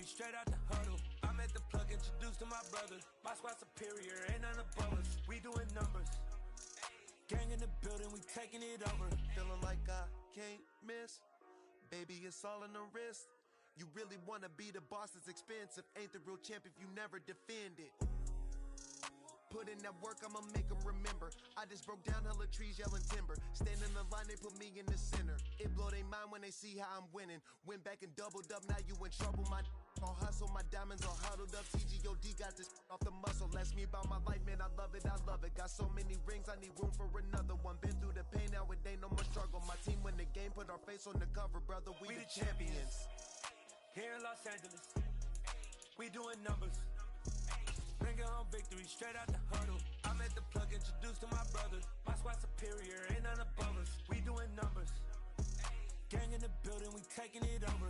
straight out the huddle. I'm at the plug, introduced to my brother. My squad superior, ain't none above us. We doing numbers. Gang in the building, we taking it over. Feeling like I can't miss. Baby, it's all in the wrist. You really wanna be the boss, it's expensive. Ain't the real champ if you never defend it. Put in that work, I'ma make them remember. I just broke down hella trees, yelling timber. Stand in the line, they put me in the center. It blow their mind when they see how I'm winning. Went back and doubled up, now you in trouble. My all hustle, my diamonds all huddled up. TGOD got this off the muscle. Ask me about my life, man, I love it, I love it. Got so many rings, I need room for another one. Been through the pain, now it ain't no more struggle. My team win the game, put our face on the cover, brother, we the champions. Here in Los Angeles, we doing numbers. Bringing home victory straight out the huddle. I'm at the plug, introduced to my brother. My squad superior, ain't none above us. We doing numbers. Gang in the building, we taking it over.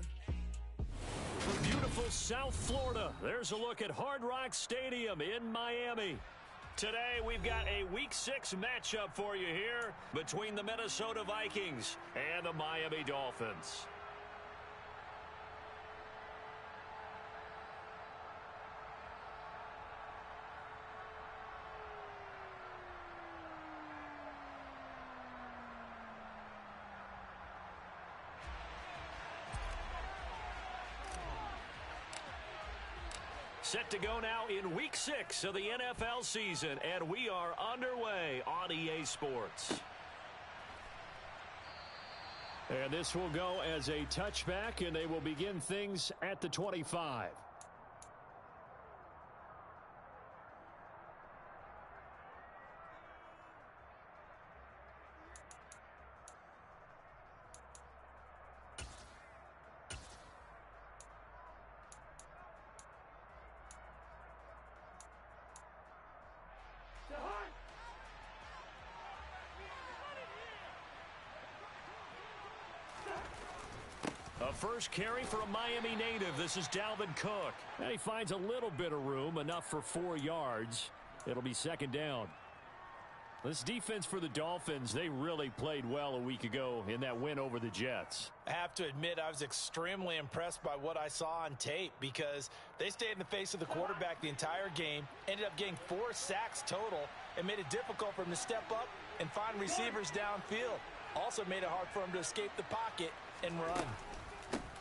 From beautiful South Florida, there's a look at Hard Rock Stadium in Miami. Today, we've got a Week 6 matchup for you here between the Minnesota Vikings and the Miami Dolphins. Set to go now in Week 6 of the NFL season, and we are underway on EA Sports. And this will go as a touchback, and they will begin things at the 25. A first carry for a Miami native. This is Dalvin Cook. And he finds a little bit of room, enough for 4 yards. It'll be second down. This defense for the Dolphins, they really played well a week ago in that win over the Jets. I have to admit, I was extremely impressed by what I saw on tape because they stayed in the face of the quarterback the entire game, ended up getting 4 sacks total, and made it difficult for him to step up and find receivers downfield. Also made it hard for him to escape the pocket and run.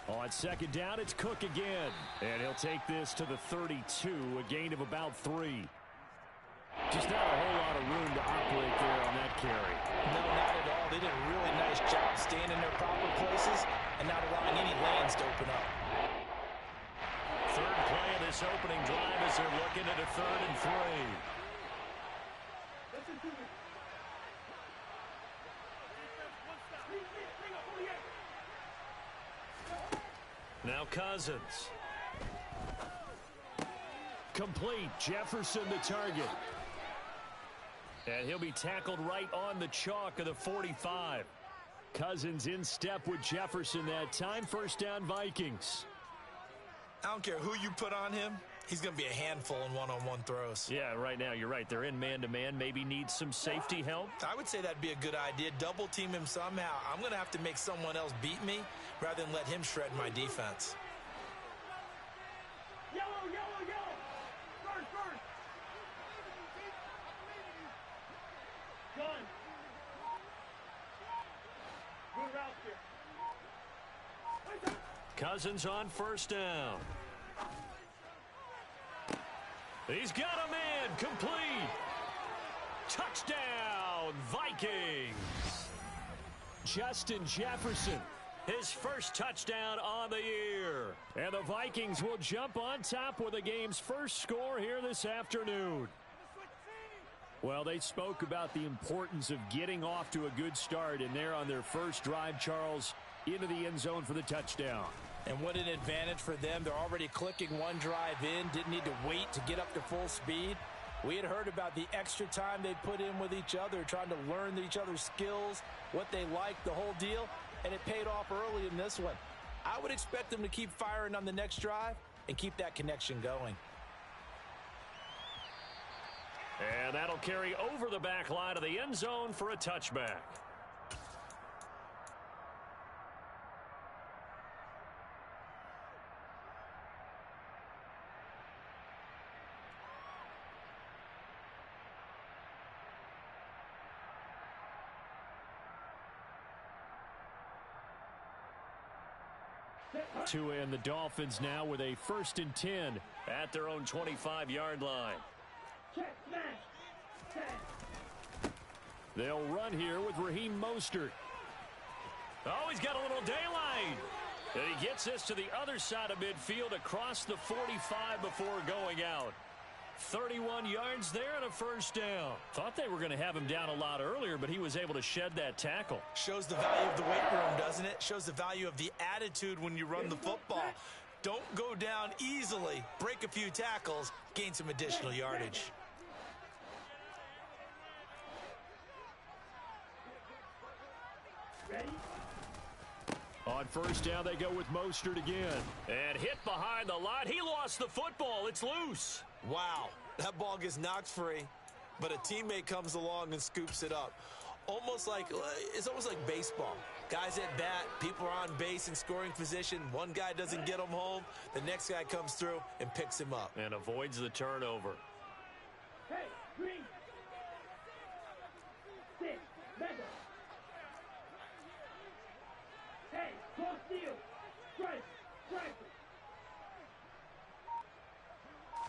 On second down, it's Cook again. And he'll take this to the 32, a gain of about 3. Just not a whole lot of room to operate there on that carry. No, not at all. They did a really nice job staying in their proper places and not allowing any lanes to open up. Third play of this opening drive as they're looking at a 3rd and 3. Now Cousins. Complete. Jefferson the target. And he'll be tackled right on the chalk of the 45. Cousins in step with Jefferson that time. First down, Vikings. I don't care who you put on him. He's going to be a handful in one-on-one throws. Yeah, right now you're right. They're in man-to-man. Maybe need some safety help. I would say that'd be a good idea. Double team him somehow. I'm going to have to make someone else beat me rather than let him shred my defense. Yellow, yellow, yellow. First. Gun. Good route here. Cousins on first down. He's got a man. Complete. Touchdown, Vikings. Justin Jefferson, his first touchdown on the year. And the Vikings will jump on top with the game's first score here this afternoon. Well, they spoke about the importance of getting off to a good start, and they're on their first drive, Charles, into the end zone for the touchdown. And what an advantage for them. They're already clicking one drive in, didn't need to wait to get up to full speed. We had heard about the extra time they put in with each other, trying to learn each other's skills, what they like, the whole deal, and it paid off early in this one. I would expect them to keep firing on the next drive and keep that connection going. And that'll carry over the back line of the end zone for a touchback. Tua and the Dolphins now with a 1st and 10 at their own 25-yard line. They'll run here with Raheem Mostert. Oh, he's got a little daylight. And he gets this to the other side of midfield across the 45 before going out. 31 yards there and a 1st down. Thought they were going to have him down a lot earlier, but he was able to shed that tackle. Shows the value of the weight room, doesn't it? Shows the value of the attitude when you run the football. Don't go down easily. Break a few tackles. Gain some additional yardage. On 1st down, they go with Mostert again. And hit behind the line. He lost the football. It's loose. Wow, that ball gets knocked free, but a teammate comes along and scoops it up. It's almost like baseball. Guys at bat, people are on base in scoring position. One guy doesn't get him home. The next guy comes through and picks him up. And avoids the turnover. Hey, green. 6, mega. Hey, cross deal. Strike.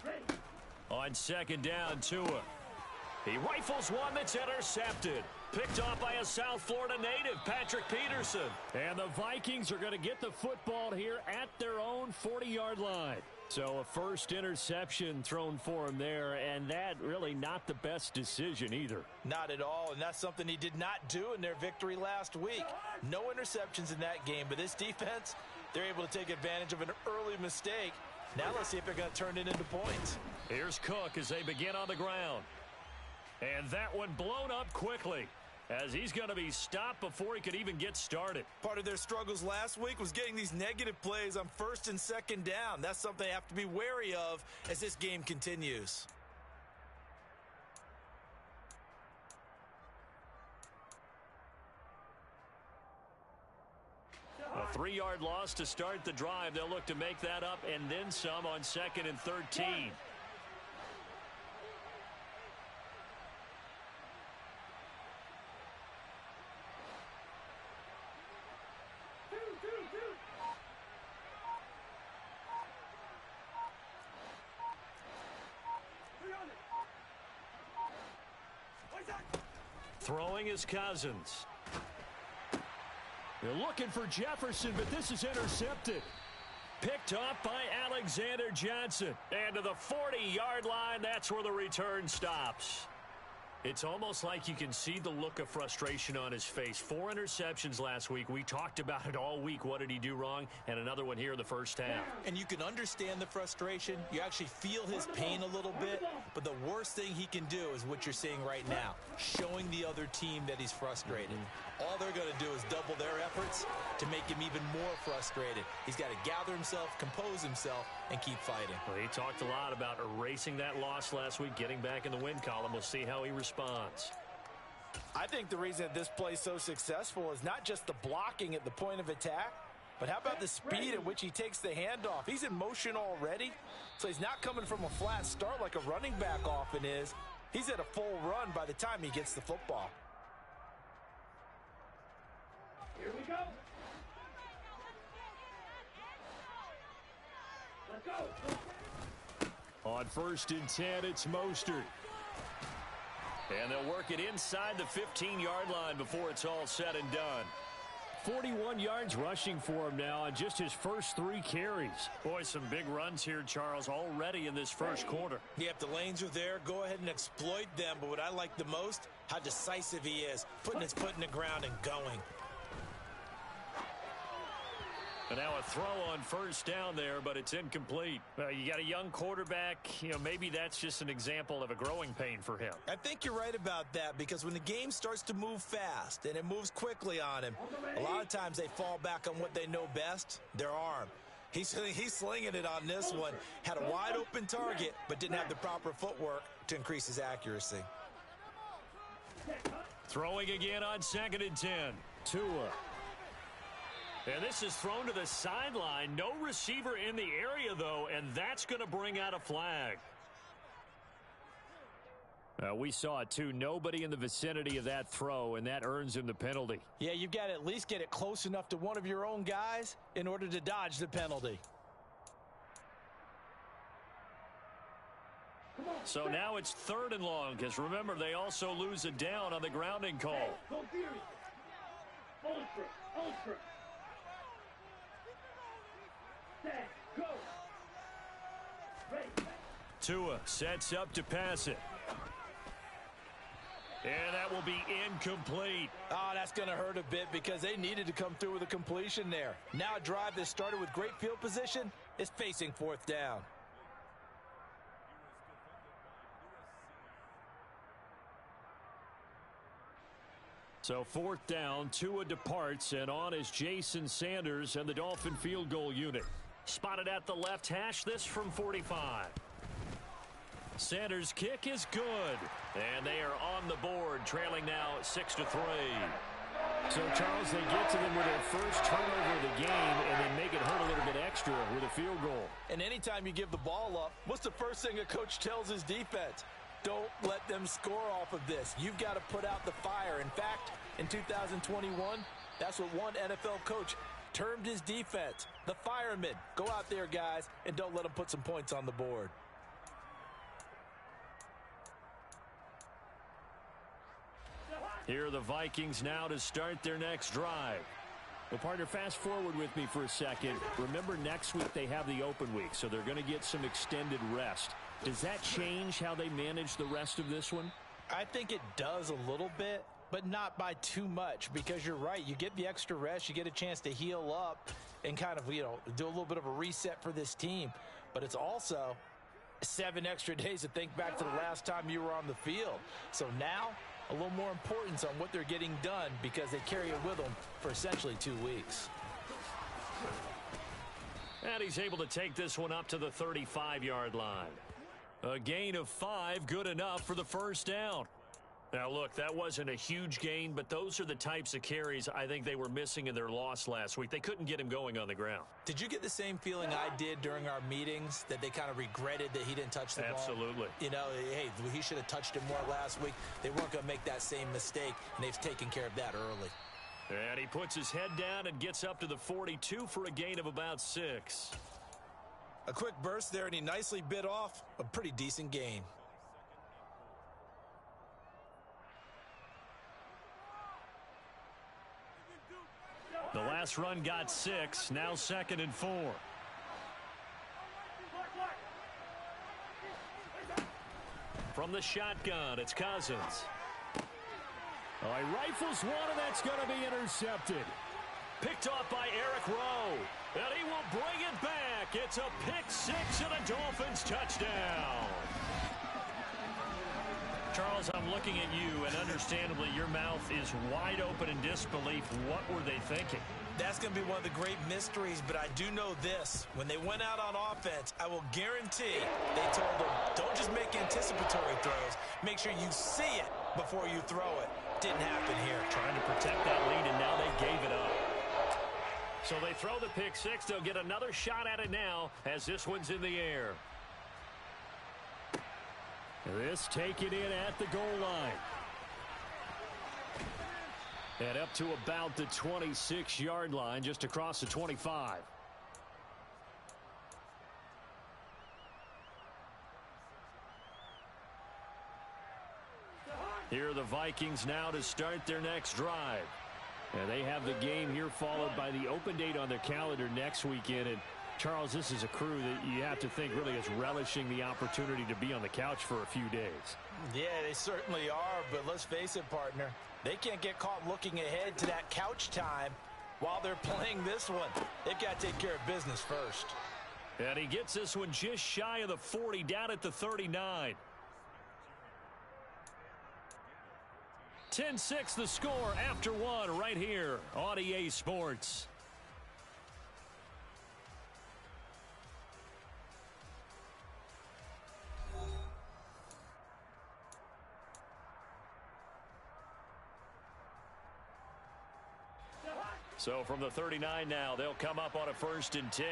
Ready. On 2nd down, Tua. He rifles one that's intercepted. Picked off by a South Florida native, Patrick Peterson. And the Vikings are going to get the football here at their own 40-yard line. So a 1st interception thrown for him there, and that really not the best decision either. Not at all, and that's something he did not do in their victory last week. No interceptions in that game, but this defense, they're able to take advantage of an early mistake. Now let's see if they're going to turn it into points. Here's Cook as they begin on the ground. And that one blown up quickly as he's going to be stopped before he could even get started. Part of their struggles last week was getting these negative plays on 1st and 2nd down. That's something they have to be wary of as this game continues. A 3-yard loss to start the drive. They'll look to make that up and then some on 2nd and 13. Throwing is Cousins. They're looking for Jefferson, but this is intercepted. Picked off by Alexander Johnson. And to the 40-yard line, that's where the return stops. It's almost like you can see the look of frustration on his face. 4 interceptions last week. We talked about it all week. What did he do wrong? And another one here in the 1st half. And you can understand the frustration. You actually feel his pain a little bit. But the worst thing he can do is what you're seeing right now, showing the other team that he's frustrated. All they're going to do is double their efforts to make him even more frustrated. He's got to gather himself, compose himself, and keep fighting. Well, he talked a lot about erasing that loss last week, getting back in the win column. We'll see how he responds. I think the reason that this play is so successful is not just the blocking at the point of attack, but how about the speed at which he takes the handoff? He's in motion already, so he's not coming from a flat start like a running back often is. He's at a full run by the time he gets the football. Here we go. Let's go. On 1st and 10, it's Mostert. And they'll work it inside the 15-yard line before it's all said and done. 41 yards rushing for him now on just his first 3 carries. Boy, some big runs here, Charles, already in this 1st quarter. Yeah, if the lanes are there, go ahead and exploit them. But what I like the most, how decisive he is, putting his foot in the ground and going. And now a throw on 1st down there, but it's incomplete. Well, you got a young quarterback. You know, maybe that's just an example of a growing pain for him. I think you're right about that, because when the game starts to move fast and it moves quickly on him, a lot of times they fall back on what they know best, their arm. He's slinging it on this one. Had a wide open target, but didn't have the proper footwork to increase his accuracy. Throwing again on 2nd and 10. Tua. And this is thrown to the sideline. No receiver in the area, though, and that's going to bring out a flag. We saw it too. Nobody in the vicinity of that throw, and that earns him the penalty. Yeah, you've got to at least get it close enough to one of your own guys in order to dodge the penalty. So now it's 3rd and long, because remember, they also lose a down on the grounding call. Ultra. Set, go. Ready. Tua sets up to pass it. And that will be incomplete. Oh, that's going to hurt a bit because they needed to come through with a completion there. Now a drive that started with great field position is facing 4th down. So 4th down, Tua departs, and on is Jason Sanders and the Dolphin field goal unit. Spotted at the left hash, this from 45. Sanders' kick is good, and they are on the board, trailing now 6-3. So, Charles, they get to them with their first turnover of the game and then make it hurt a little bit extra with a field goal. And anytime you give the ball up, what's the first thing a coach tells his defense? Don't let them score off of this. You've got to put out the fire. In fact, in 2021, that's what one NFL coach termed his defense, the firemen. Go out there, guys, and don't let them put some points on the board. Here are the Vikings now to start their next drive. Well, partner, fast forward with me for a second. Remember, next week they have the open week, so they're going to get some extended rest. Does that change how they manage the rest of this one? I think it does a little bit, but not by too much, because you're right. You get the extra rest, you get a chance to heal up and kind of, do a little bit of a reset for this team. But it's also 7 extra days to think back to the last time you were on the field. So now, a little more importance on what they're getting done because they carry it with them for essentially 2 weeks. And he's able to take this one up to the 35-yard line. A gain of 5, good enough for the first down. Now, look, that wasn't a huge gain, but those are the types of carries I think they were missing in their loss last week. They couldn't get him going on the ground. Did you get the same feeling I did during our meetings, that they kind of regretted that he didn't touch the ball? Absolutely. Hey, he should have touched him more last week. They weren't going to make that same mistake, and they've taken care of that early. And he puts his head down and gets up to the 42 for a gain of about 6. A quick burst there, and he nicely bit off a pretty decent gain. The last run got 6, now 2nd and 4. From the shotgun, it's Cousins. Oh, he rifles one, and that's going to be intercepted. Picked off by Eric Rowe. And he will bring it back. It's a pick-6 and a Dolphins touchdown. Charles, I'm looking at you, and understandably, your mouth is wide open in disbelief. What were they thinking? That's going to be one of the great mysteries, but I do know this. When they went out on offense, I will guarantee they told them, don't just make anticipatory throws. Make sure you see it before you throw it. Didn't happen here. Trying to protect that lead, and now they gave it up. So they throw the pick-6. They'll get another shot at it now as this one's in the air. This taken in at the goal line. And up to about the 26-yard line, just across the 25. Here are the Vikings now to start their next drive. And they have the game here followed by the open date on their calendar next weekend. And Charles, this is a crew that you have to think really is relishing the opportunity to be on the couch for a few days. Yeah, they certainly are, but let's face it, partner. They can't get caught looking ahead to that couch time while they're playing this one. They've got to take care of business first. And he gets this one just shy of the 40, down at the 39. 10-6 the score after one right here on EA Sports. So from the 39 now, they'll come up on a 1st and 10.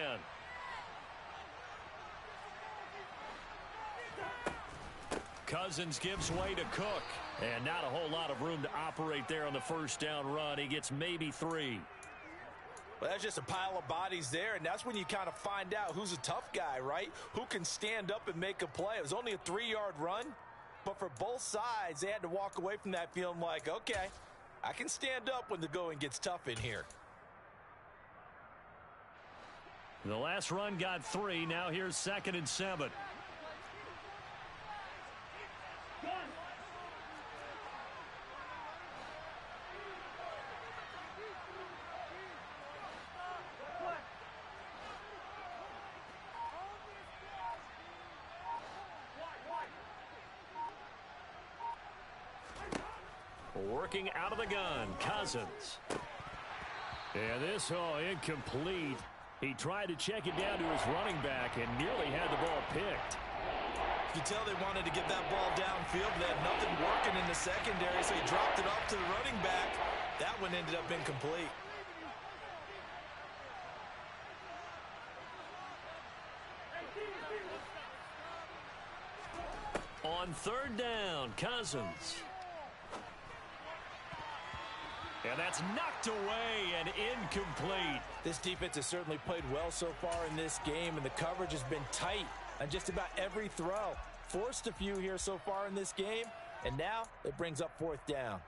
Cousins gives way to Cook. And not a whole lot of room to operate there on the first down run. He gets maybe 3. Well, that's just a pile of bodies there, and that's when you kind of find out who's a tough guy, right? Who can stand up and make a play. It was only a 3-yard run, but for both sides, they had to walk away from that feeling like, okay, I can stand up when the going gets tough in here. The last run got 3. Now here's 2nd and 7. Working out of the gun, Cousins. And this, incomplete. He tried to check it down to his running back and nearly had the ball picked. You can tell they wanted to get that ball downfield. They had nothing working in the secondary, so he dropped it off to the running back. That one ended up incomplete. On 3rd down, Cousins. And that's knocked away and incomplete. This defense has certainly played well so far in this game, and the coverage has been tight on just about every throw. Forced a few here so far in this game, and now it brings up 4th down.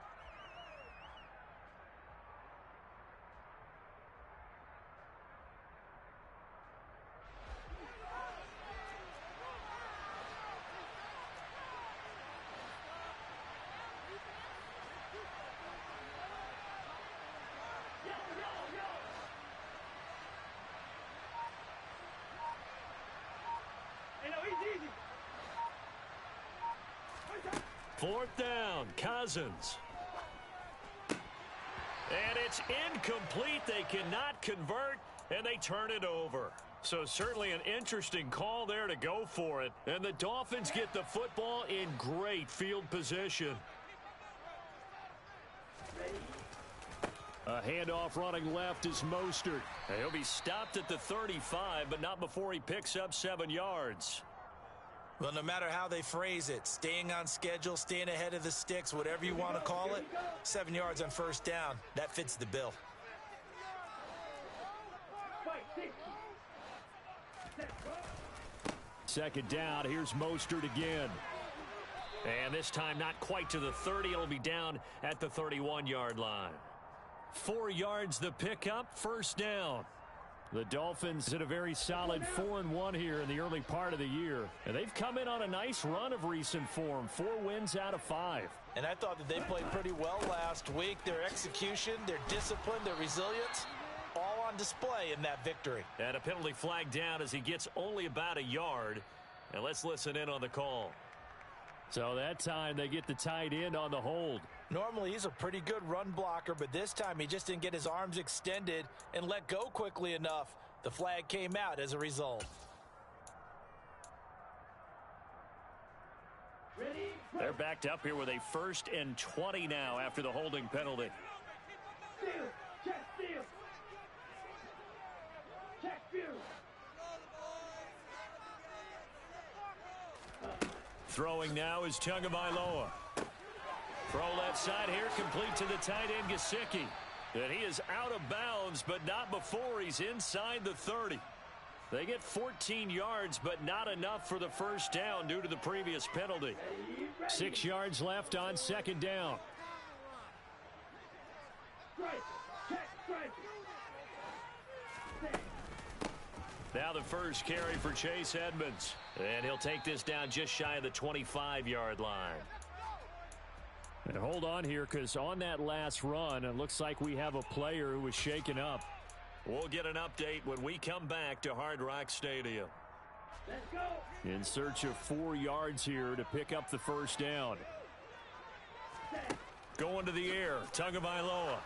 Fourth down, Cousins. And it's incomplete. They cannot convert, and they turn it over. So certainly an interesting call there to go for it. And the Dolphins get the football in great field position. A handoff running left is Mostert. He'll be stopped at the 35, but not before he picks up 7 yards. Well, no matter how they phrase it, staying on schedule, staying ahead of the sticks, whatever you want to call it, 7 yards on first down, that fits the bill. Second down, here's Mostert again. And this time not quite to the 30. It'll be down at the 31-yard line. 4 yards the pickup, first down. The Dolphins at a very solid 4-1 here in the early part of the year. And they've come in on a nice run of recent form. 4 wins out of 5. And I thought that they played pretty well last week. Their execution, their discipline, their resilience, all on display in that victory. And a penalty flag down as he gets only about a yard. And let's listen in on the call. So that time they get the tight end on the hold. Normally he's a pretty good run blocker, but this time he just didn't get his arms extended and let go quickly enough. The flag came out as a result. They're backed up here with a 1st and 20 now after the holding penalty. Throwing now is Tagovailoa. Throw left side here, complete to the tight end, Gesicki. And he is out of bounds, but not before he's inside the 30. They get 14 yards, but not enough for the first down due to the previous penalty. 6 yards left on second down. Now the first carry for Chase Edmonds. And he'll take this down just shy of the 25-yard line. And hold on here, because on that last run, it looks like we have a player who was shaken up. We'll get an update when we come back to Hard Rock Stadium. Let's go. In search of 4 yards here to pick up the first down. Going to the air, Tagovailoa.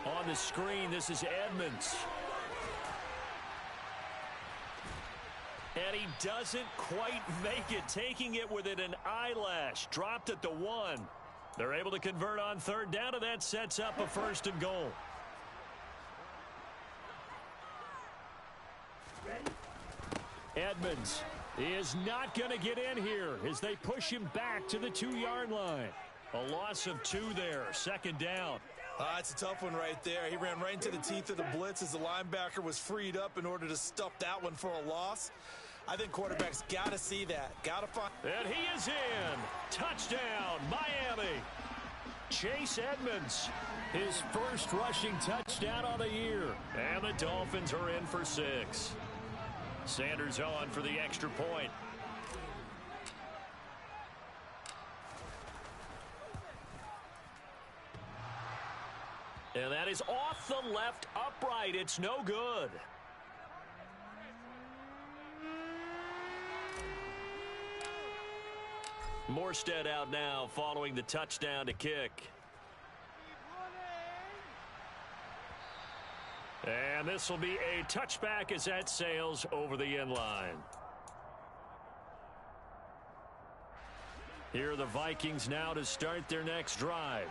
On the screen, this is Edmonds. And he doesn't quite make it, taking it within an eyelash. Dropped at the 1. They're able to convert on third down, and that sets up a 1st and goal. Edmonds He is not going to get in here as they push him back to the 2-yard line. A loss of 2 there, second down. It's a tough one right there. He ran right into the teeth of the blitz as the linebacker was freed up in order to stuff that one for a loss. I think quarterbacks got to see that. Got to find. And he is in. Touchdown, Miami. Chase Edmonds, his first rushing touchdown of the year. And the Dolphins are in for 6. Sanders on for the extra point. And that is off the left upright. It's no good. Morstead out now following the touchdown to kick. And this will be a touchback as that sails over the end line. Here are the Vikings now to start their next drive.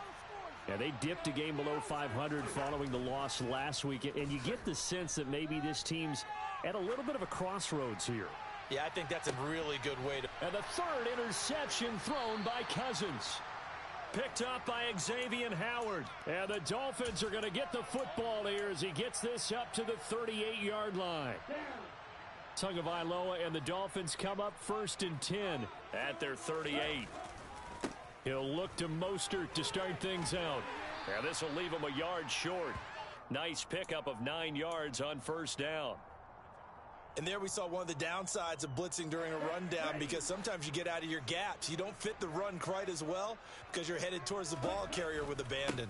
Yeah, they dipped a game below 500 following the loss last week, and you get the sense that maybe this team's at a little bit of a crossroads here. Yeah, I think that's a really good way to. And the third interception thrown by Cousins. Picked up by Xavier Howard. And the Dolphins are going to get the football here as he gets this up to the 38-yard line. Tagovailoa and the Dolphins come up 1st and 10 at their 38. He'll look to Mostert to start things out. And this will leave him a yard short. Nice pickup of 9 yards on first down. And there we saw one of the downsides of blitzing during a rundown, because sometimes you get out of your gaps. You don't fit the run quite as well because you're headed towards the ball carrier with abandon.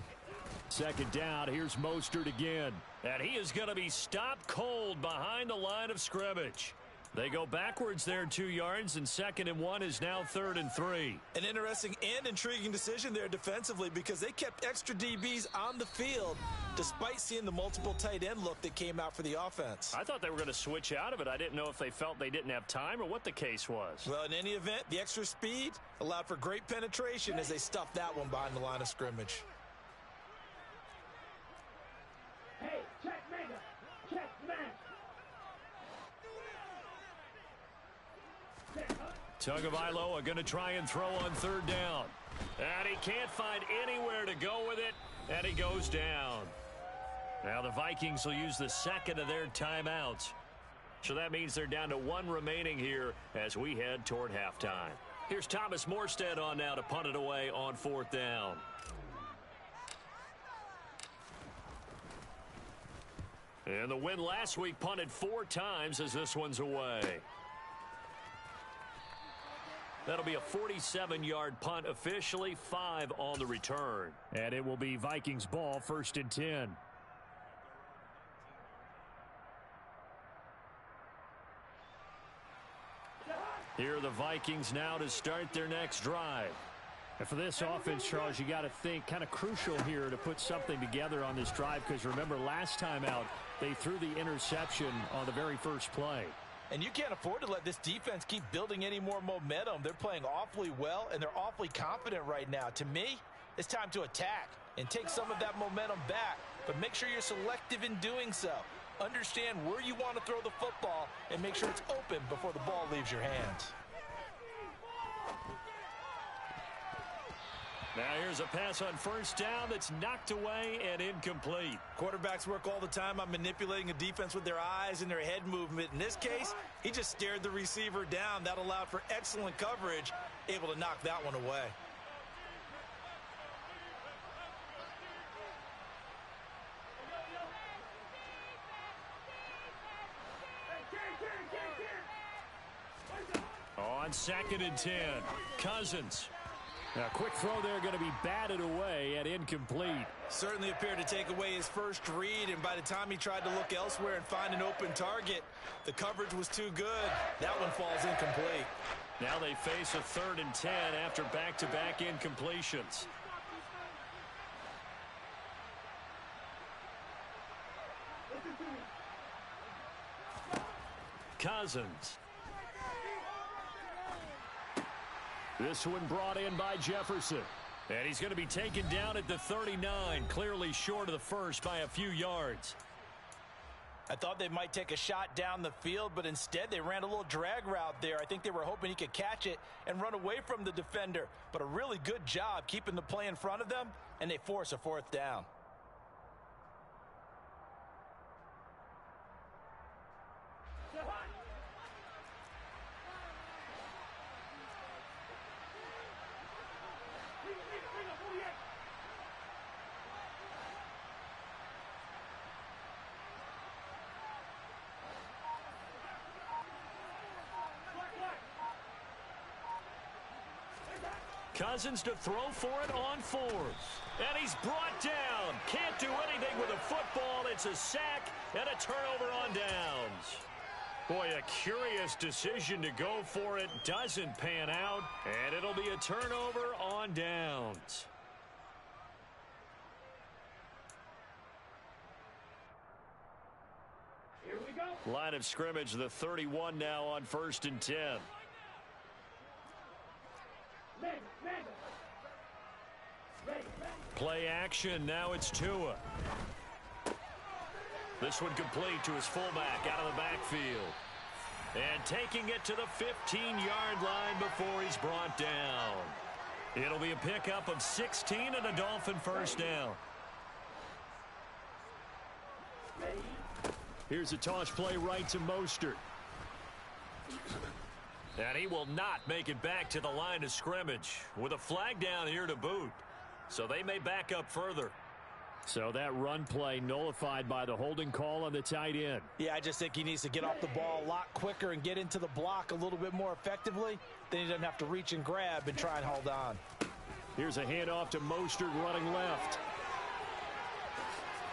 Second down, here's Mostert again. And he is going to be stopped cold behind the line of scrimmage. They go backwards there 2 yards, and 2nd and 1 is now 3rd and 3. An interesting and intriguing decision there defensively, because they kept extra DBs on the field despite seeing the multiple tight end look that came out for the offense. I thought they were going to switch out of it. I didn't know if they felt they didn't have time or what the case was. Well, in any event, the extra speed allowed for great penetration as they stuffed that one behind the line of scrimmage. Hey, check mega. Check man. Tagovailoa going to try and throw on 3rd down. And he can't find anywhere to go with it, and he goes down. Now the Vikings will use the 2nd of their timeouts. So that means they're down to 1 remaining here as we head toward halftime. Here's Thomas Morstead on now to punt it away on 4th down. And the win last week punted 4 times as this one's away. That'll be a 47-yard punt, officially 5 on the return. And it will be Vikings ball, 1st and 10. Here are the Vikings now to start their next drive. And for this offense, Charles, you got to think kind of crucial here to put something together on this drive, because remember last time out they threw the interception on the very first play. And you can't afford to let this defense keep building any more momentum. They're playing awfully well, and they're awfully confident right now. To me, it's time to attack and take some of that momentum back, but make sure you're selective in doing so. Understand where you want to throw the football and make sure it's open before the ball leaves your hands. Now here's a pass on 1st down that's knocked away and incomplete. Quarterbacks work all the time on manipulating a defense with their eyes and their head movement. In this case, he just stared the receiver down. That allowed for excellent coverage, able to knock that one away. On 2nd and 10, Cousins. Now, quick throw there, going to be batted away and incomplete. Certainly appeared to take away his first read, and by the time he tried to look elsewhere and find an open target, the coverage was too good. That one falls incomplete. Now they face a 3rd and 10 after back-to-back incompletions. Cousins. This one brought in by Jefferson. And he's going to be taken down at the 39, clearly short of the first by a few yards. I thought they might take a shot down the field, but instead they ran a little drag route there. I think they were hoping he could catch it and run away from the defender. But a really good job keeping the play in front of them, and they force a 4th down. Cousins to throw for it on 4th. And he's brought down. Can't do anything with a football. It's a sack and a turnover on downs. Boy, a curious decision to go for it. Doesn't pan out. And it'll be a turnover on downs. Here we go. Line of scrimmage, the 31 now on 1st and 10. Play action, now it's Tua. This one complete to his fullback out of the backfield. And taking it to the 15-yard line before he's brought down. It'll be a pickup of 16 and a Dolphin 1st down. Here's a toss play right to Mostert. And he will not make it back to the line of scrimmage with a flag down here to boot. So they may back up further. So that run play nullified by the holding call on the tight end. Yeah, I just think he needs to get off the ball a lot quicker and get into the block a little bit more effectively. Then he doesn't have to reach and grab and try and hold on. Here's a handoff to Mostert running left.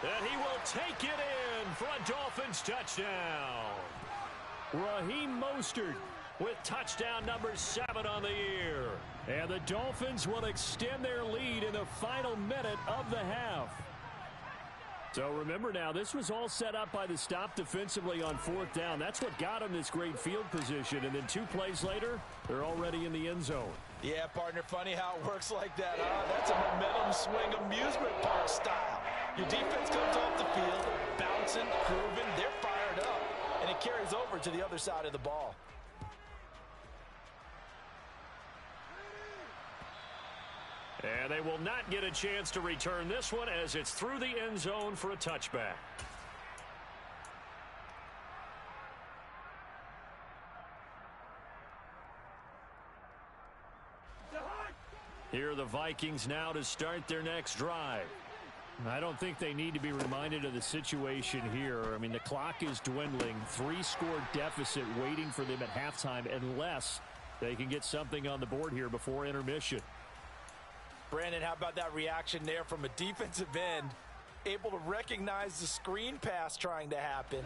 And he will take it in for a Dolphins touchdown. Raheem Mostert with touchdown number 7 on the year. And the Dolphins will extend their lead in the final minute of the half. So remember now, this was all set up by the stop defensively on 4th down. That's what got them this great field position. And then 2 plays later, they're already in the end zone. Yeah, partner, funny how it works like that. That's a momentum swing amusement park style. Your defense comes off the field, bouncing, grooving, they're fired up. And it carries over to the other side of the ball. And they will not get a chance to return this one as it's through the end zone for a touchback. Here are the Vikings now to start their next drive. I don't think they need to be reminded of the situation here. I mean, the clock is dwindling. 3-score deficit waiting for them at halftime unless they can get something on the board here before intermission. Brandon, how about that reaction there from a defensive end? Able to recognize the screen pass trying to happen,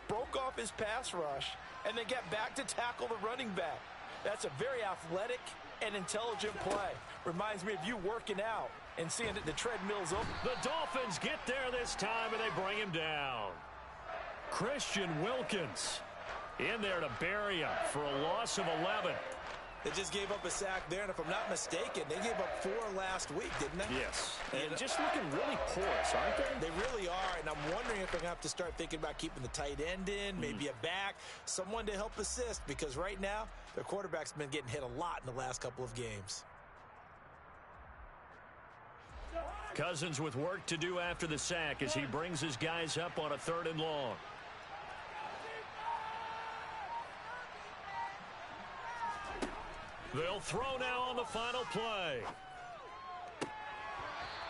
broke off his pass rush, and then get back to tackle the running back. That's a very athletic and intelligent play. Reminds me of you working out and seeing that the treadmill's open. The Dolphins get there this time, and they bring him down. Christian Wilkins in there to bury him for a loss of 11. They just gave up a sack there, and if I'm not mistaken, they gave up 4 last week, didn't they? Yes. And just looking really porous, aren't they? They really are, and I'm wondering if they're going to have to start thinking about keeping the tight end in, maybe a back, someone to help assist, because right now, their quarterback's been getting hit a lot in the last couple of games. Cousins with work to do after the sack as he brings his guys up on a 3rd and long. They'll throw now on the final play.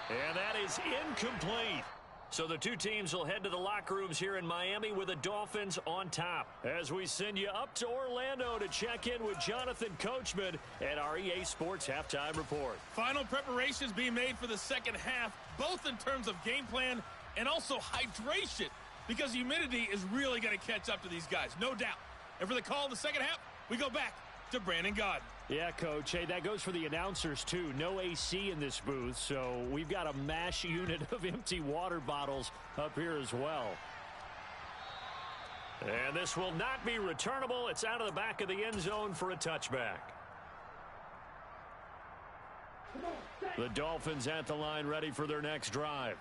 And that is incomplete. So the 2 teams will head to the locker rooms here in Miami with the Dolphins on top. As we send you up to Orlando to check in with Jonathan Coachman at our EA Sports Halftime Report. Final preparations being made for the second half, both in terms of game plan and also hydration, because humidity is really going to catch up to these guys, no doubt. And for the call in the second half, we go back to Brandon Gaudin. Yeah, Coach. Hey, that goes for the announcers, too. No AC in this booth, so we've got a mash unit of empty water bottles up here as well. And this will not be returnable. It's out of the back of the end zone for a touchback. The Dolphins at the line ready for their next drive.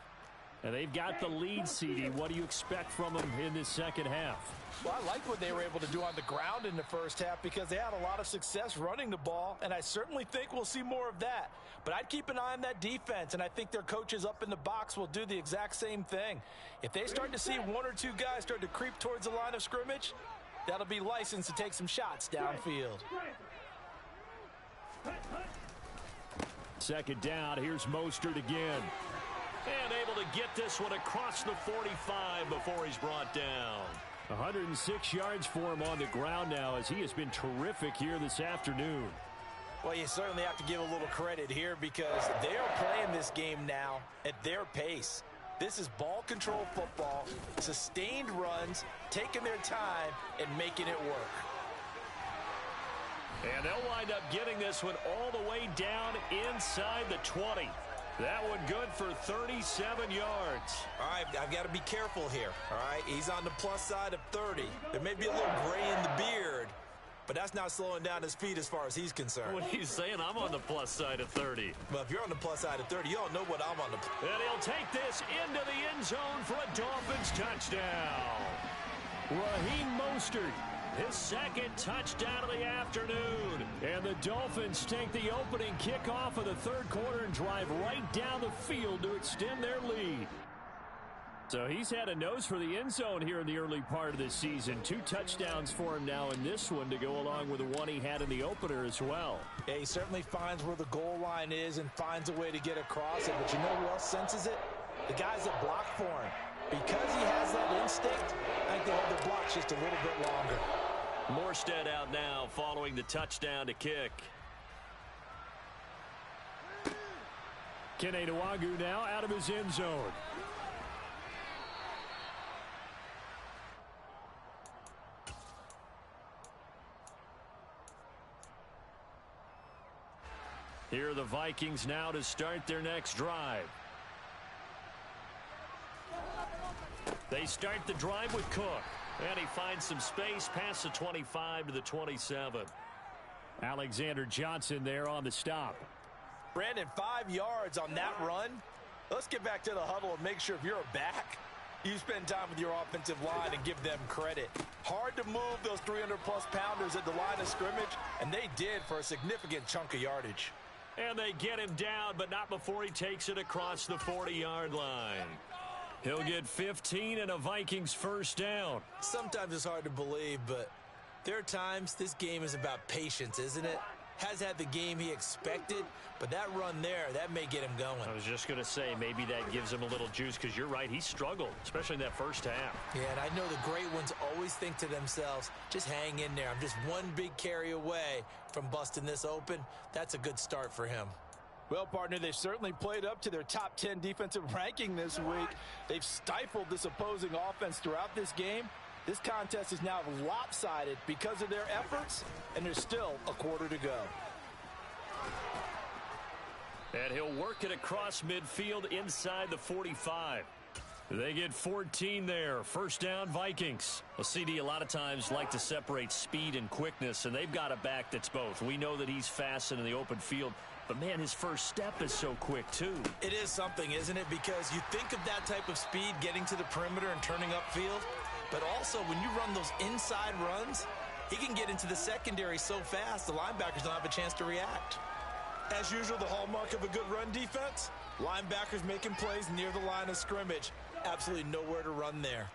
And they've got the lead, CD. What do you expect from them in this second half? Well, I like what they were able to do on the ground in the first half because they had a lot of success running the ball, and I certainly think we'll see more of that. But I'd keep an eye on that defense, and I think their coaches up in the box will do the exact same thing. If they start to see one or two guys start to creep towards the line of scrimmage, that'll be licensed to take some shots downfield. Second down, here's Mostert again. And able to get this one across the 45 before he's brought down. 106 yards for him on the ground now as he has been terrific here this afternoon. Well, you certainly have to give a little credit here because they are playing this game now at their pace. This is ball control football, sustained runs, taking their time, and making it work. And they'll wind up getting this one all the way down inside the 20. That one good for 37 yards. All right, I've got to be careful here, all right? He's on the plus side of 30. There may be a little gray in the beard, but that's not slowing down his feet as far as he's concerned. What are you saying? I'm on the plus side of 30. Well, if you're on the plus side of 30, you don't know what I'm on the... And he'll take this into the end zone for a Dolphins touchdown. Raheem Mostert, his second touchdown of the afternoon. And the Dolphins take the opening kickoff of the third quarter and drive right down the field to extend their lead. So he's had a nose for the end zone here in the early part of this season. 2 touchdowns for him now in this one to go along with the one he had in the opener as well. Yeah, he certainly finds where the goal line is and finds a way to get across it. But you know who else senses it? The guys that block for him. Because he has that instinct, I think they hold their blocks just a little bit longer. Morstead out now following the touchdown to kick. Kene Nwangwu now out of his end zone. Here are the Vikings now to start their next drive. They start the drive with Cook. And he finds some space past the 25 to the 27. Alexander Johnson there on the stop. Brandon, 5 yards on that run. Let's get back to the huddle and make sure if you're a back, you spend time with your offensive line and give them credit. Hard to move those 300-plus pounders at the line of scrimmage, and they did for a significant chunk of yardage. And they get him down, but not before he takes it across the 40-yard line. He'll get 15 and a Vikings first down. Sometimes it's hard to believe, but there are times this game is about patience, isn't it? Has had the game he expected, but that run there, that may get him going. I was just going to say, maybe that gives him a little juice, because you're right, he struggled, especially in that first half. Yeah, and I know the great ones always think to themselves, just hang in there. I'm just one big carry away from busting this open. That's a good start for him. Well, partner, they've certainly played up to their top 10 defensive ranking this week. They've stifled this opposing offense throughout this game. This contest is now lopsided because of their efforts, and there's still a quarter to go. And he'll work it across midfield inside the 45. They get 14 there. First down, Vikings. Well, CD a lot of times like to separate speed and quickness, and they've got a back that's both. We know that he's fast and in the open field, but, man, his first step is so quick, too. It is something, isn't it? Because you think of that type of speed getting to the perimeter and turning upfield, but also when you run those inside runs, he can get into the secondary so fast the linebackers don't have a chance to react. As usual, the hallmark of a good run defense, linebackers making plays near the line of scrimmage. Absolutely nowhere to run there.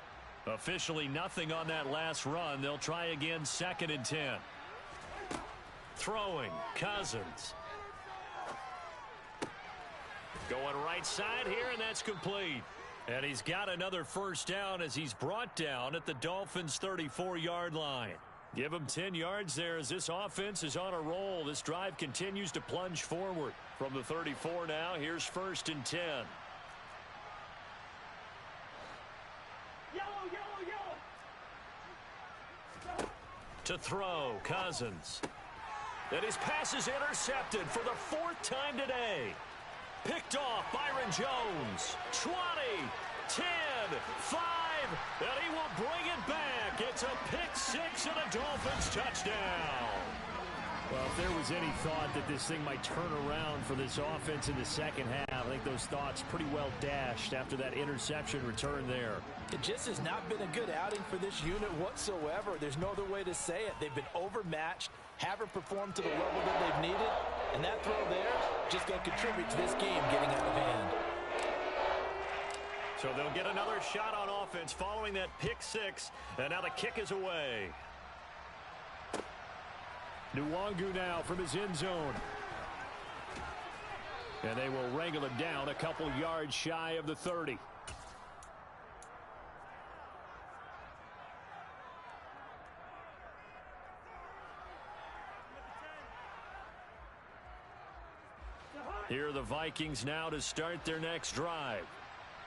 Officially nothing on that last run. They'll try again, 2nd and 10. Throwing, Cousins. Going right side here, and that's complete. And he's got another first down as he's brought down at the Dolphins' 34-yard line. Give him 10 yards there as this offense is on a roll. This drive continues to plunge forward. From the 34 now, here's 1st and 10. To throw, Cousins. And his pass is intercepted for the 4th time today. Picked off Byron Jones. 20, 10, 5, and he will bring it back. It's a pick 6 and a Dolphins touchdown. Well, if there was any thought that this thing might turn around for this offense in the second half, I think those thoughts pretty well dashed after that interception return there. It just has not been a good outing for this unit whatsoever. There's no other way to say it. They've been overmatched, haven't performed to the level that they've needed, and that throw there just going to contribute to this game getting out of hand. So they'll get another shot on offense following that pick six, and now the kick is away. Nwangu now from his end zone. And they will wrangle it down a couple yards shy of the 30. Here are the Vikings now to start their next drive.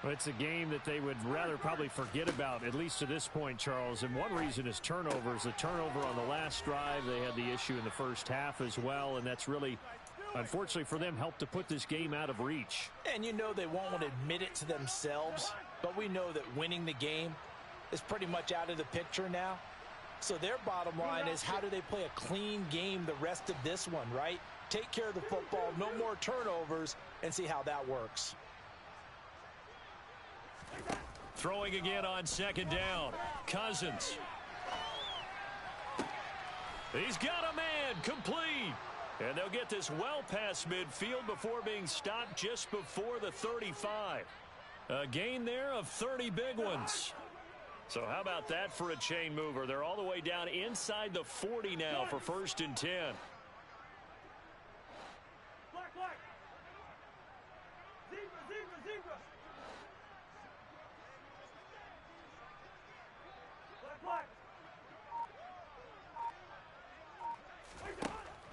Well, it's a game that they would rather probably forget about, at least to this point, Charles. And one reason is turnovers. The turnover on the last drive, they had the issue in the first half as well. And that's really, unfortunately for them, helped to put this game out of reach. And you know they won't want to admit it to themselves, but we know that winning the game is pretty much out of the picture now. So their bottom line is, how do they play a clean game the rest of this one, right? Take care of the football, no more turnovers, and see how that works. Throwing again on second down. Cousins. He's got a man complete. And they'll get this well past midfield before being stopped just before the 35. A gain there of 30 big ones. So how about that for a chain mover? They're all the way down inside the 40 now for 1st and 10.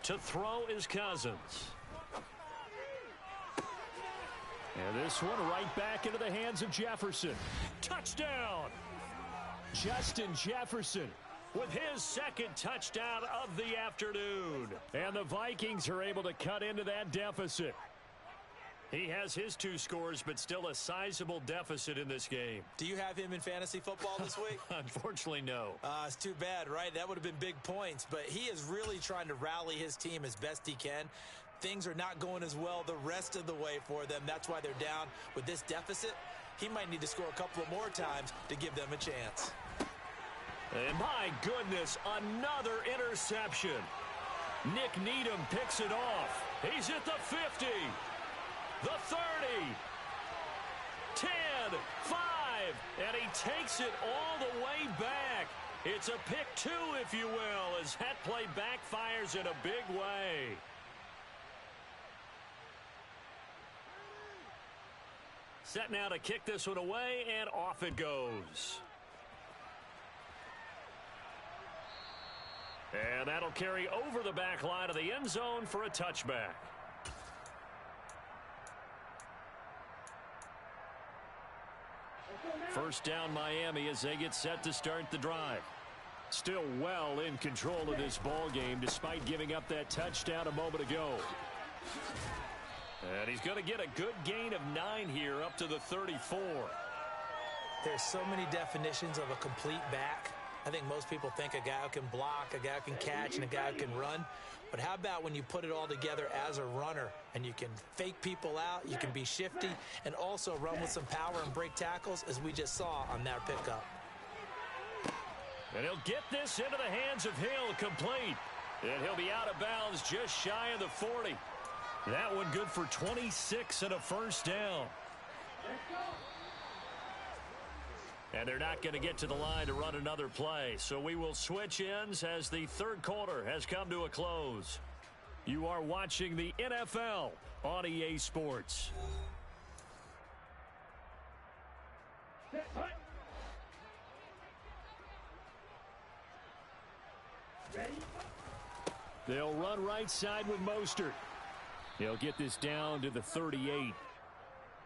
To throw is Cousins. And this one right back into the hands of Jefferson. Touchdown! Justin Jefferson with his second touchdown of the afternoon. And the Vikings are able to cut into that deficit. He has his 2 scores, but still a sizable deficit in this game. Do you have him in fantasy football this week? Unfortunately, no. It's too bad, right? That would have been big points, but he is really trying to rally his team as best he can. Things are not going as well the rest of the way for them. That's why they're down with this deficit. He might need to score a couple of more times to give them a chance. And my goodness, another interception. Nick Needham picks it off. He's at the 50. The 30, 10, 5, and he takes it all the way back. It's a pick 2, if you will, as that play backfires in a big way. Set now to kick this one away, and off it goes. And that'll carry over the back line of the end zone for a touchback. First down Miami as they get set to start the drive. Still well in control of this ball game despite giving up that touchdown a moment ago. And he's going to get a good gain of 9 here up to the 34. There's so many definitions of a complete back. I think most people think a guy who can block, a guy who can catch, and a guy who can run. But how about when you put it all together as a runner and you can fake people out, you can be shifty, and also run with some power and break tackles, as we just saw on that pickup. And he'll get this into the hands of Hill, complete. And he'll be out of bounds just shy of the 40. That one good for 26 and a first down. And they're not going to get to the line to run another play. So we will switch ends as the third quarter has come to a close. You are watching the NFL on EA Sports. They'll run right side with Mostert. He'll get this down to the 38.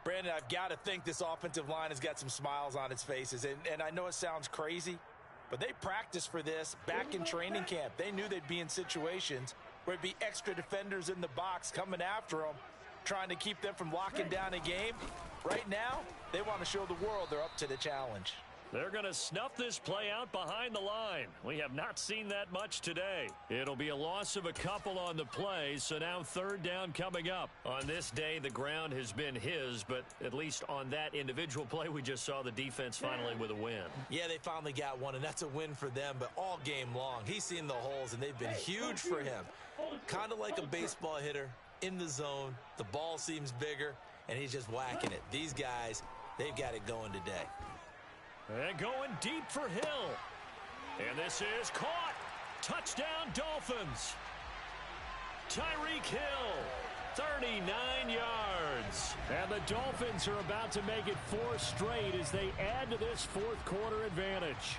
Brandon, I've got to think this offensive line has got some smiles on its faces. And I know it sounds crazy, but they practiced for this back in training camp. They knew they'd be in situations where it'd be extra defenders in the box coming after them, trying to keep them from locking down a game. Right now, they want to show the world they're up to the challenge. They're going to snuff this play out behind the line. We have not seen that much today. It'll be a loss of a couple on the play, so now third down coming up. On this day, the ground has been his, but at least on that individual play, we just saw the defense finally with a win. Yeah, they finally got one, and that's a win for them, but all game long, he's seen the holes, and they've been huge for him. Kind of like a baseball hitter in the zone. The ball seems bigger, and he's just whacking it. These guys, they've got it going today. And going deep for Hill. And this is caught. Touchdown, Dolphins. Tyreek Hill, 39 yards. And the Dolphins are about to make it 4 straight as they add to this fourth quarter advantage.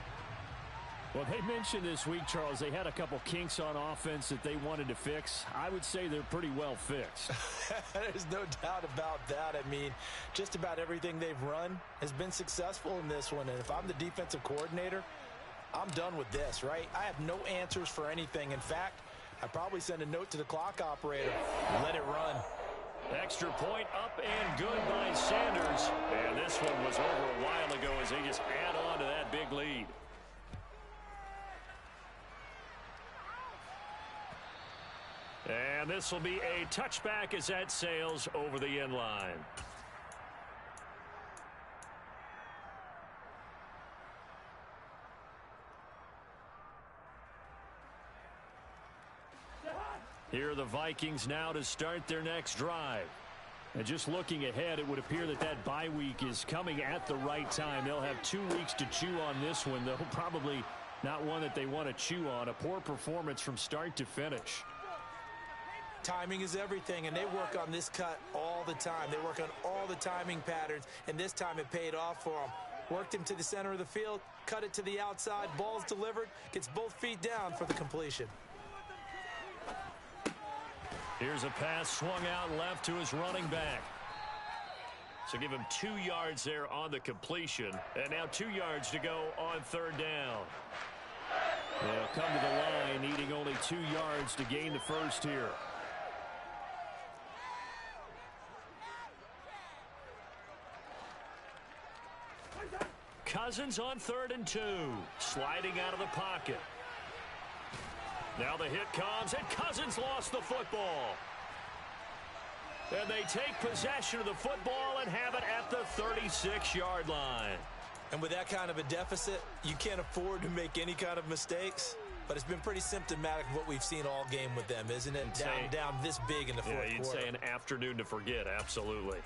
Well, they mentioned this week, Charles, they had a couple kinks on offense that they wanted to fix. I would say they're pretty well fixed. There's no doubt about that. I mean, just about everything they've run has been successful in this one. And if I'm the defensive coordinator, I'm done with this, right? I have no answers for anything. In fact, I'd probably send a note to the clock operator. Let it run. Extra point up and good by Sanders. And this one was over a while ago as they just add on to that big lead. And this will be a touchback as that sails over the end line. Here are the Vikings now to start their next drive. And just looking ahead, it would appear that that bye week is coming at the right time. They'll have 2 weeks to chew on this one, though probably not one that they want to chew on. A poor performance from start to finish. Timing is everything, and they work on this cut all the time. They work on all the timing patterns, and this time it paid off for them. Worked him to the center of the field, cut it to the outside, ball's delivered, gets both feet down for the completion. Here's a pass swung out left to his running back. So give him 2 yards there on the completion, and now 2 yards to go on third down. They'll come to the line, needing only 2 yards to gain the first here. Cousins on 3rd and 2. Sliding out of the pocket. Now the hit comes, and Cousins lost the football. And they take possession of the football and have it at the 36-yard line. And with that kind of a deficit, you can't afford to make any kind of mistakes. But it's been pretty symptomatic of what we've seen all game with them, isn't it? Down this big in the fourth quarter. Yeah, you'd say an afternoon to forget, absolutely.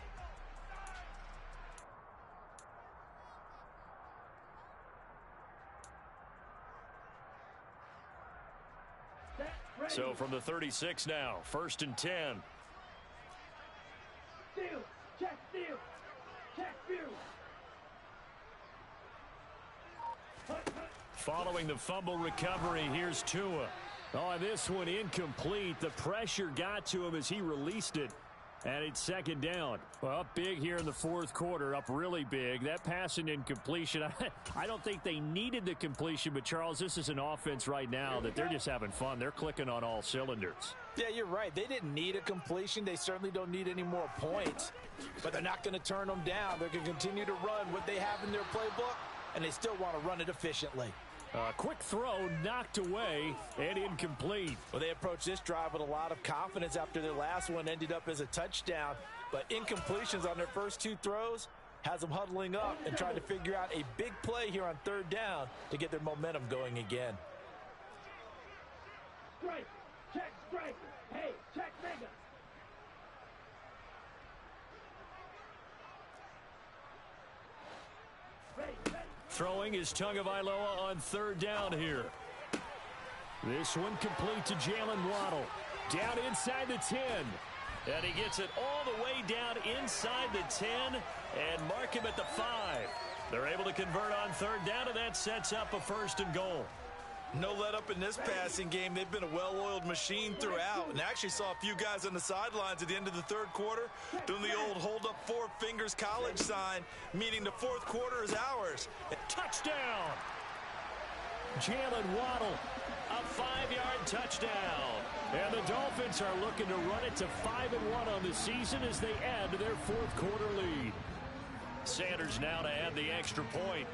So from the 36 now, 1st and 10. Steal, check, steal, check, view. Following the fumble recovery, here's Tua. Oh, and this one incomplete. The pressure got to him as he released it. And it's 2nd down. Well, up big here in the fourth quarter, up really big. That pass and incompletion, I don't think they needed the completion, but Charles, this is an offense right now that they're just having fun. They're clicking on all cylinders. Yeah, you're right. They didn't need a completion. They certainly don't need any more points. But they're not going to turn them down. They're going to continue to run what they have in their playbook, and they still want to run it efficiently. Quick throw knocked away and incomplete. Well, they approached this drive with a lot of confidence after their last one ended up as a touchdown. But incompletions on their first 2 throws has them huddling up and trying to figure out a big play here on 3rd down to get their momentum going again. Strike, check, strike. Hey, check, mega. Throwing is Tagovailoa on 3rd down here. This one complete to Jalen Waddle. Down inside the 10. And he gets it all the way down inside the 10 and mark him at the 5. They're able to convert on 3rd down, and that sets up a 1st and goal. No let up in this passing game. They've been a well-oiled machine throughout. And actually saw a few guys on the sidelines at the end of the 3rd quarter doing the old hold up 4 fingers college sign, meaning the 4th quarter is ours. Touchdown! Jalen Waddle, a 5-yard touchdown. And the Dolphins are looking to run it to 5-1 on the season as they add to their 4th quarter lead. Sanders now to add the extra point.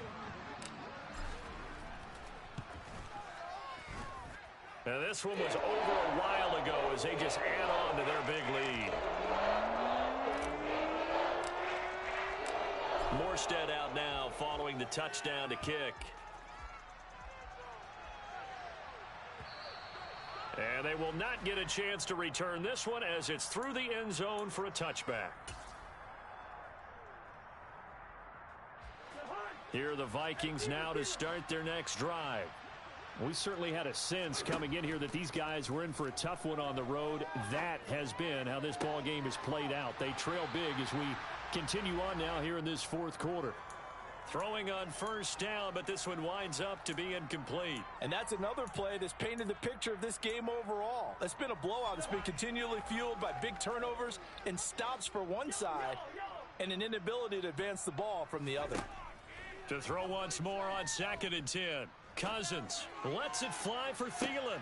And this one was over a while ago as they just add on to their big lead. Morstead out now following the touchdown to kick. And they will not get a chance to return this one as it's through the end zone for a touchback. Here are the Vikings now to start their next drive. We certainly had a sense coming in here that these guys were in for a tough one on the road. That has been how this ball game has played out. They trail big as we continue on now here in this fourth quarter. Throwing on first down, but this one winds up to be incomplete. And that's another play that's painted the picture of this game overall. It's been a blowout. It's been continually fueled by big turnovers and stops for one side and an inability to advance the ball from the other. To throw once more on 2nd and 10. Cousins lets it fly for Thielen.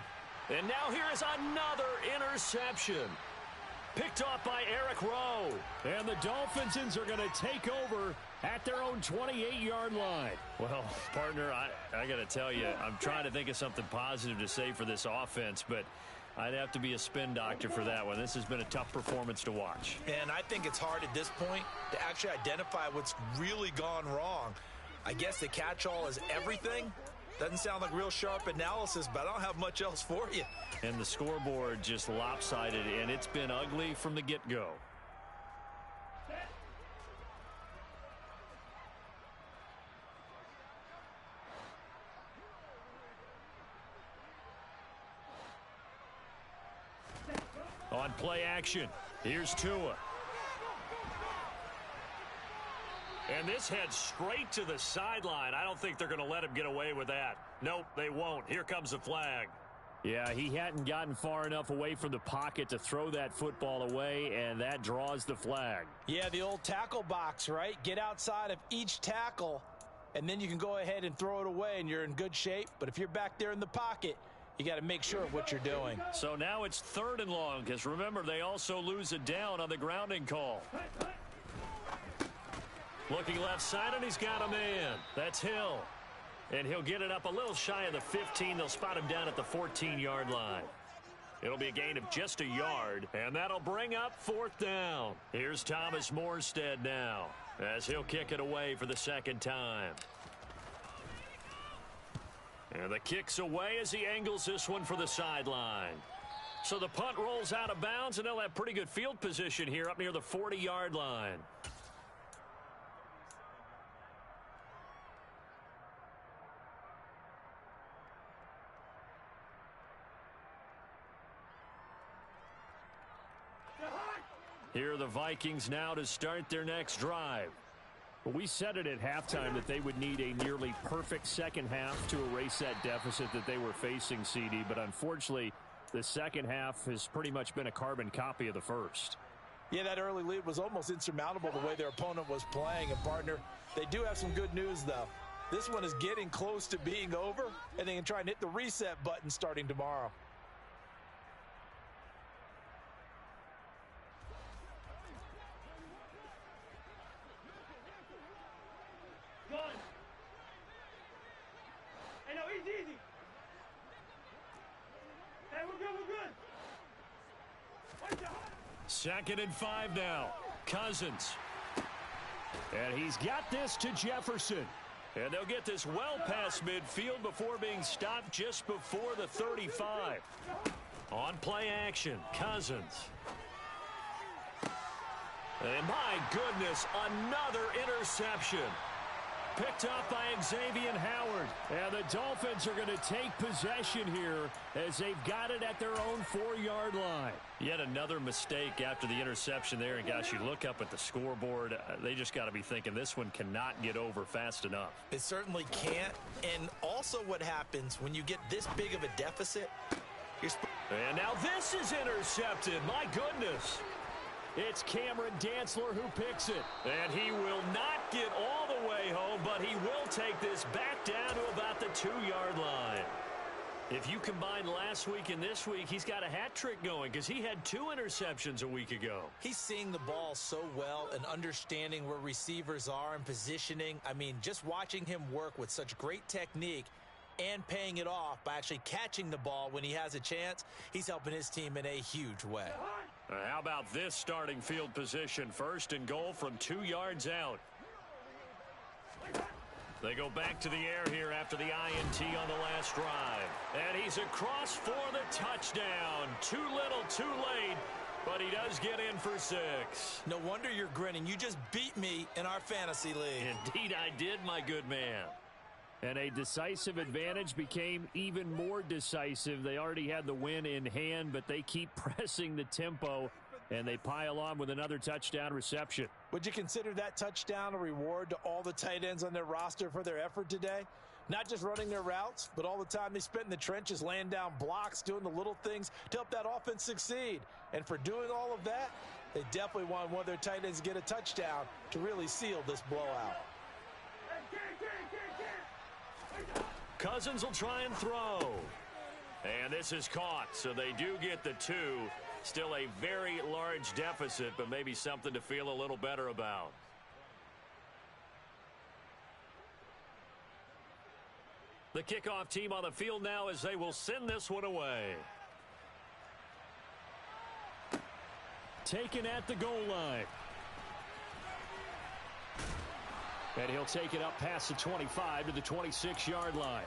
And now here is another interception. Picked off by Eric Rowe. And the Dolphins are going to take over at their own 28-yard line. Well, partner, I got to tell you, I'm trying to think of something positive to say for this offense, but I'd have to be a spin doctor for that one. This has been a tough performance to watch. And I think it's hard at this point to actually identify what's really gone wrong. I guess the catch-all is everything. Doesn't sound like real sharp analysis, but I don't have much else for you. And the scoreboard just lopsided, and it's been ugly from the get-go. On play action, here's Tua. And this heads straight to the sideline. I don't think they're going to let him get away with that. Nope, they won't. Here comes the flag. Yeah, he hadn't gotten far enough away from the pocket to throw that football away, and that draws the flag. Yeah, the old tackle box, right? Get outside of each tackle, and then you can go ahead and throw it away, and you're in good shape. But if you're back there in the pocket, you got to make sure of what you're doing. So now it's 3rd and long, because remember, they also lose it down on the grounding call. Looking left side, and he's got a man. That's Hill. And he'll get it up a little shy of the 15. They'll spot him down at the 14-yard line. It'll be a gain of just a yard, and that'll bring up 4th down. Here's Thomas Morstead now, as he'll kick it away for the 2nd time. And the kick's away as he angles this one for the sideline. So the punt rolls out of bounds, and they'll have pretty good field position here up near the 40-yard line. Here are the Vikings now to start their next drive. We said it at halftime that they would need a nearly perfect second half to erase that deficit that they were facing, CD, but unfortunately, the second half has pretty much been a carbon copy of the first. Yeah, that early lead was almost insurmountable the way their opponent was playing. And, partner, they do have some good news, though. This one is getting close to being over, and they can try and hit the reset button starting tomorrow. Easy. Hey, we're good. 2nd and 5 now. Cousins. And he's got this to Jefferson. And they'll get this well past midfield before being stopped just before the 35. On play action, Cousins. And my goodness, another interception. Picked up by Xavier Howard. And the Dolphins are going to take possession here as they've got it at their own 4-yard line. Yet another mistake after the interception there. And, gosh, you look up at the scoreboard, they just got to be thinking this one cannot get over fast enough. It certainly can't. And also what happens when you get this big of a deficit. And now this is intercepted. My goodness. It's Cameron Dantzler who picks it. And he will not get all the way home, but he will take this back down to about the 2-yard line. If you combine last week and this week, he's got a hat trick going because he had 2 interceptions a week ago. He's seeing the ball so well and understanding where receivers are and positioning. I mean, just watching him work with such great technique, and paying it off by actually catching the ball when he has a chance. He's helping his team in a huge way. How about this starting field position? First and goal from 2 yards out. They go back to the air here after the INT on the last drive. And he's across for the touchdown. Too little, too late, but he does get in for 6. No wonder you're grinning. You just beat me in our fantasy league. Indeed I did, my good man. And a decisive advantage became even more decisive. They already had the win in hand, but they keep pressing the tempo, and they pile on with another touchdown reception. Would you consider that touchdown a reward to all the tight ends on their roster for their effort today? Not just running their routes, but all the time they spent in the trenches, laying down blocks, doing the little things to help that offense succeed. And for doing all of that, they definitely want one of their tight ends to get a touchdown to really seal this blowout. Cousins will try and throw. And this is caught, so they do get the 2. Still a very large deficit, but maybe something to feel a little better about. The kickoff team on the field now as they will send this one away. Taken at the goal line. And he'll take it up past the 25 to the 26-yard line.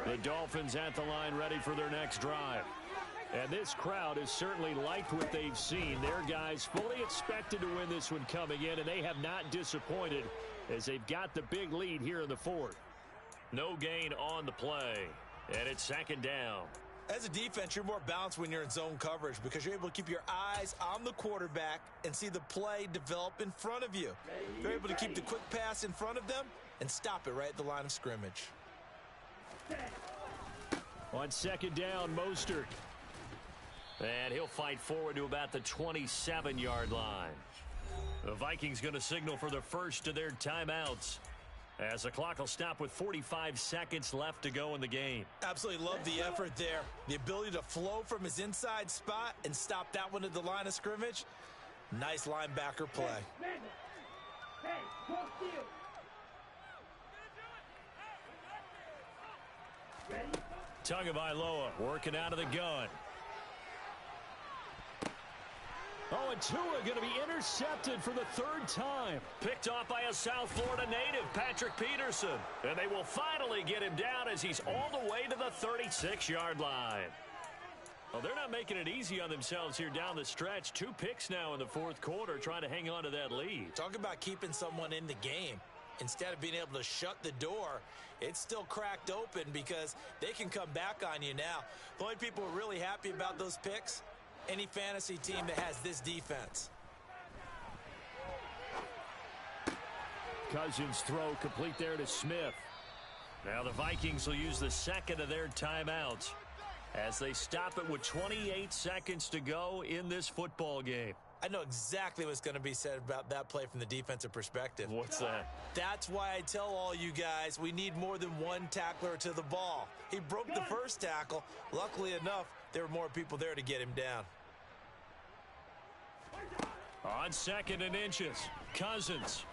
The Dolphins at the line ready for their next drive. And this crowd has certainly liked what they've seen. Their guys fully expected to win this one coming in, and they have not disappointed as they've got the big lead here in the 4th. No gain on the play, and it's 2nd down. As a defense, you're more balanced when you're in zone coverage because you're able to keep your eyes on the quarterback and see the play develop in front of you. You're able to keep the quick pass in front of them and stop it right at the line of scrimmage. On 2nd down, Mostert. And he'll fight forward to about the 27-yard line. The Vikings going to signal for the first of their timeouts, as the clock will stop with 45 seconds left to go in the game. Absolutely love the effort there. The ability to flow from his inside spot and stop that one at the line of scrimmage. Nice linebacker play. Hey, go steal. Tagovailoa working out of the gun. Oh, and Tua going to be intercepted for the 3rd time. Picked off by a South Florida native, Patrick Peterson. And they will finally get him down as he's all the way to the 36-yard line. Well, they're not making it easy on themselves here down the stretch. 2 picks now in the 4th quarter trying to hang on to that lead. Talk about keeping someone in the game. Instead of being able to shut the door, it's still cracked open because they can come back on you now. The only people who are really happy about those picks, any fantasy team that has this defense. Cousins throw complete there to Smith. Now the Vikings will use the 2nd of their timeouts as they stop it with 28 seconds to go in this football game. I know exactly what's going to be said about that play from the defensive perspective. What's that? That's why I tell all you guys we need more than one tackler to the ball. He broke the first tackle. Luckily enough, there were more people there to get him down. On 2nd and inches, Cousins.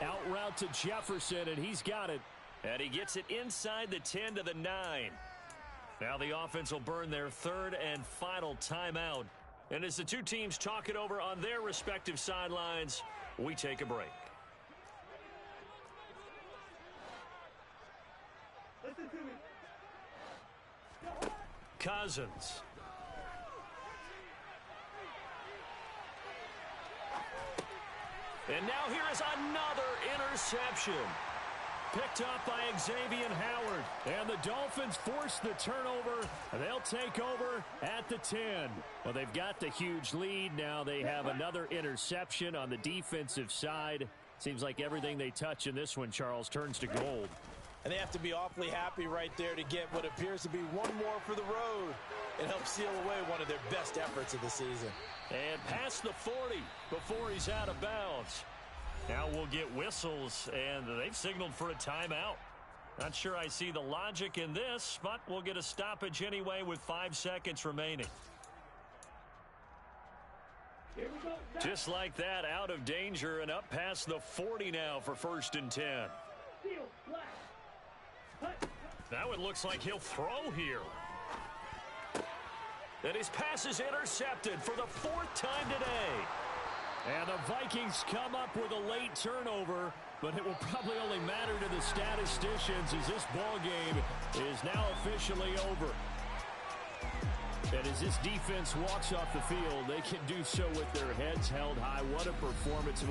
Out route to Jefferson, and he's got it. And he gets it inside the 10 to the 9. Now the offense will burn their 3rd and final timeout. And as the 2 teams talk it over on their respective sidelines, we take a break. Listen to me. Cousins. And now here is another interception. Picked up by Xavier Howard. And the Dolphins force the turnover. They'll take over at the 10. Well, they've got the huge lead. Now they have another interception on the defensive side. Seems like everything they touch in this one, Charles, turns to gold. And they have to be awfully happy right there to get what appears to be one more for the road. It helps seal away one of their best efforts of the season. And past the 40 before he's out of bounds. Now we'll get whistles, and they've signaled for a timeout. Not sure I see the logic in this, but we'll get a stoppage anyway with 5 seconds remaining. Here we go. Just like that, out of danger and up past the 40 now for 1st and 10. Steal, flash. That one looks like he'll throw here. And his pass is intercepted for the 4th time today. And the Vikings come up with a late turnover, but it will probably only matter to the statisticians as this ball game is now officially over. And as this defense walks off the field, they can do so with their heads held high. What a performance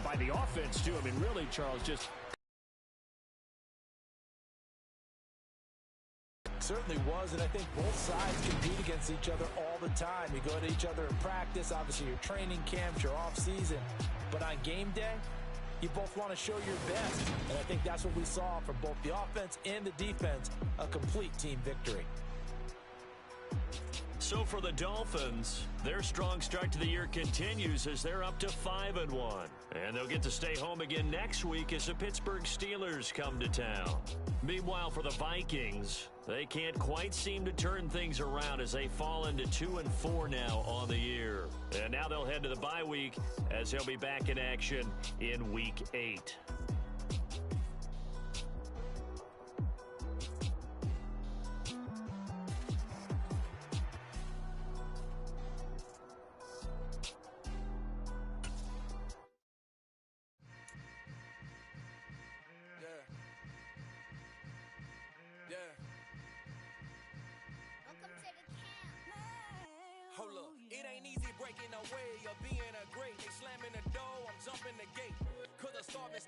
by the offense, too. I mean, really, Charles, just... Certainly was, and I think both sides compete against each other all the time. You go to each other in practice, obviously your training camps, your off-season. But on game day, you both want to show your best. And I think that's what we saw from both the offense and the defense, a complete team victory. So for the Dolphins, their strong start to the year continues as they're up to 5-1. And they'll get to stay home again next week as the Pittsburgh Steelers come to town. Meanwhile, for the Vikings, they can't quite seem to turn things around as they fall into 2-4 now on the year. And now they'll head to the bye week as they'll be back in action in Week 8. Hold up, it ain't easy breaking away or being a great. They slamming the door, I'm jumping the gate. Cause the starving